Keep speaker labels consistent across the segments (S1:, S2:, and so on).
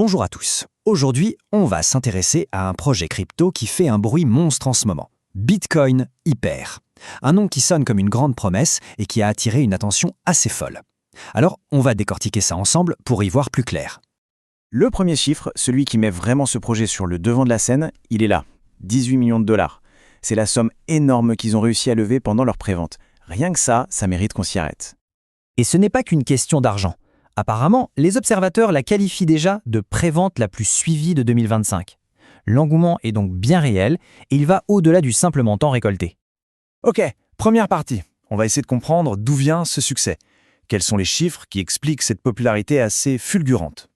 S1: Bonjour à tous. Aujourd'hui, on va s'intéresser à un projet crypto qui fait un bruit monstre en ce moment. Bitcoin Hyper. Un nom qui sonne comme une grande promesse et qui a attiré une attention assez folle. Alors, on va décortiquer ça ensemble pour y voir plus clair.
S2: Le premier chiffre, celui qui met vraiment ce projet sur le devant de la scène, il est là. 18 millions de dollars. C'est la somme énorme qu'ils ont réussi à lever pendant leur prévente. Rien que ça mérite qu'on s'y arrête.
S1: Et ce n'est pas qu'une question d'argent. Apparemment, les observateurs la qualifient déjà de prévente la plus suivie de 2025. L'engouement est donc bien réel et il va au-delà du simple montant récolté.
S2: Ok, première partie. On va essayer de comprendre d'où vient ce succès. Quels sont les chiffres qui expliquent cette popularité assez fulgurante?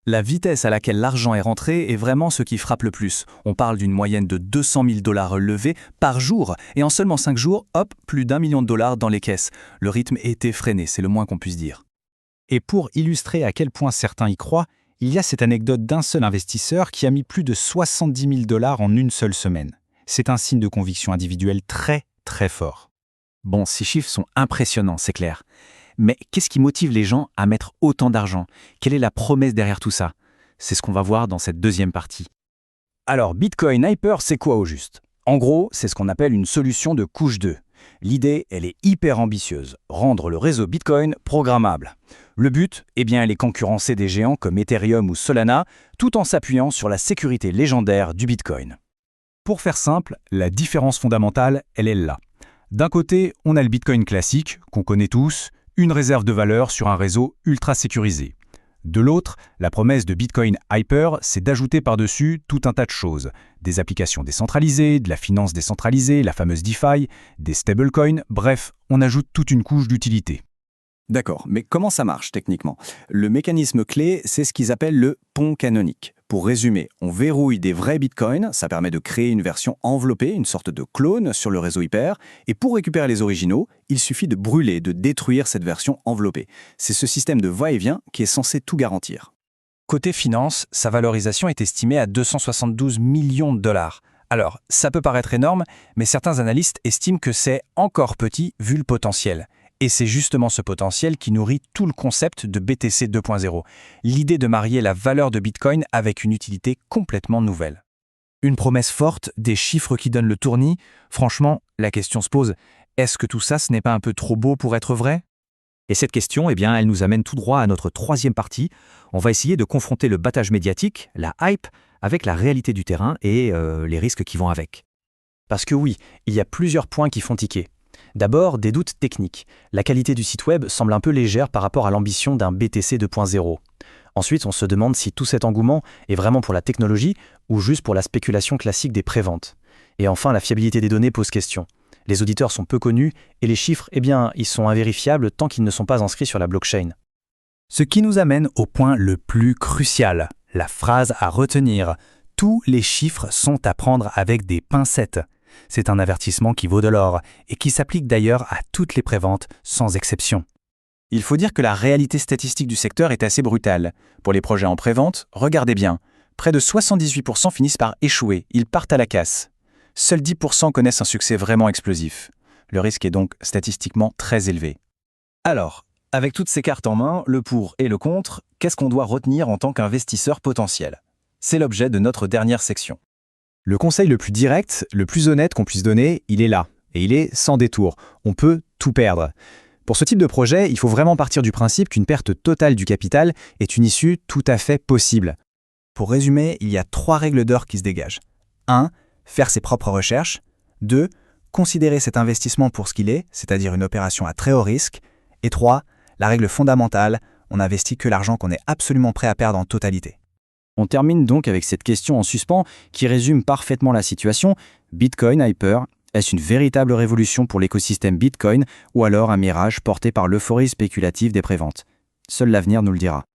S3: La vitesse à laquelle l'argent est rentré est vraiment ce qui frappe le plus. On parle d'une moyenne de 200 000 dollars levés par jour. Et en seulement 5 jours, hop, plus d'1 million de dollars dans les caisses. Le rythme est effréné, c'est le moins qu'on puisse dire.
S4: Et pour illustrer à quel point certains y croient, il y a cette anecdote d'un seul investisseur qui a mis plus de 70 000 dollars en une seule semaine. C'est un signe de conviction individuelle très, très fort.
S3: Bon, ces chiffres sont impressionnants, c'est clair. Mais qu'est-ce qui motive les gens à mettre autant d'argent? Quelle est la promesse derrière tout ça? C'est ce qu'on va voir dans cette deuxième partie.
S2: Alors, Bitcoin Hyper, c'est quoi au juste? En gros, c'est ce qu'on appelle une solution de couche 2. L'idée, elle est hyper ambitieuse, rendre le réseau Bitcoin programmable. Le but, elle est concurrencer des géants comme Ethereum ou Solana, tout en s'appuyant sur la sécurité légendaire du Bitcoin.
S4: Pour faire simple, la différence fondamentale, elle est là. D'un côté, on a le Bitcoin classique, qu'on connaît tous, une réserve de valeur sur un réseau ultra sécurisé. De l'autre, la promesse de Bitcoin Hyper, c'est d'ajouter par-dessus tout un tas de choses. Des applications décentralisées, de la finance décentralisée, la fameuse DeFi, des stablecoins, bref, on ajoute toute une couche d'utilité.
S5: D'accord, mais comment ça marche techniquement? Le mécanisme clé, c'est ce qu'ils appellent le pont canonique. Pour résumer, on verrouille des vrais bitcoins, ça permet de créer une version enveloppée, une sorte de clone sur le réseau Hyper, et pour récupérer les originaux, il suffit de brûler, de détruire cette version enveloppée. C'est ce système de va-et-vient qui est censé tout garantir.
S3: Côté finance, sa valorisation est estimée à 272 millions de dollars. Alors, ça peut paraître énorme, mais certains analystes estiment que c'est encore petit vu le potentiel. Et c'est justement ce potentiel qui nourrit tout le concept de BTC 2.0, l'idée de marier la valeur de Bitcoin avec une utilité complètement nouvelle. Une promesse forte, des chiffres qui donnent le tournis. Franchement, la question se pose, est-ce que tout ça, ce n'est pas un peu trop beau pour être vrai?
S1: Et cette question, elle nous amène tout droit à notre troisième partie. On va essayer de confronter le battage médiatique, la hype, avec la réalité du terrain et les risques qui vont avec.
S3: Parce que oui, il y a plusieurs points qui font tiquer. D'abord, des doutes techniques. La qualité du site web semble un peu légère par rapport à l'ambition d'un BTC 2.0. Ensuite, on se demande si tout cet engouement est vraiment pour la technologie ou juste pour la spéculation classique des préventes. Et enfin, la fiabilité des données pose question. Les auditeurs sont peu connus et les chiffres, ils sont invérifiables tant qu'ils ne sont pas inscrits sur la blockchain.
S4: Ce qui nous amène au point le plus crucial, la phrase à retenir. Tous les chiffres sont à prendre avec des pincettes. C'est un avertissement qui vaut de l'or et qui s'applique d'ailleurs à toutes les préventes, sans exception.
S2: Il faut dire que la réalité statistique du secteur est assez brutale. Pour les projets en prévente, regardez bien. Près de 78% finissent par échouer, ils partent à la casse. Seuls 10% connaissent un succès vraiment explosif. Le risque est donc statistiquement très élevé.
S3: Alors, avec toutes ces cartes en main, le pour et le contre, qu'est-ce qu'on doit retenir en tant qu'investisseur potentiel? C'est l'objet de notre dernière section.
S2: Le conseil le plus direct, le plus honnête qu'on puisse donner, il est là. Et il est sans détour. On peut tout perdre. Pour ce type de projet, il faut vraiment partir du principe qu'une perte totale du capital est une issue tout à fait possible. Pour résumer, il y a 3 règles d'or qui se dégagent. 1. Faire ses propres recherches. 2. Considérer cet investissement pour ce qu'il est, c'est-à-dire une opération à très haut risque. Et 3. La règle fondamentale, on n'investit que l'argent qu'on est absolument prêt à perdre en totalité.
S1: On termine donc avec cette question en suspens qui résume parfaitement la situation. Bitcoin Hyper, est-ce une véritable révolution pour l'écosystème Bitcoin ou alors un mirage porté par l'euphorie spéculative des préventes? Seul l'avenir nous le dira.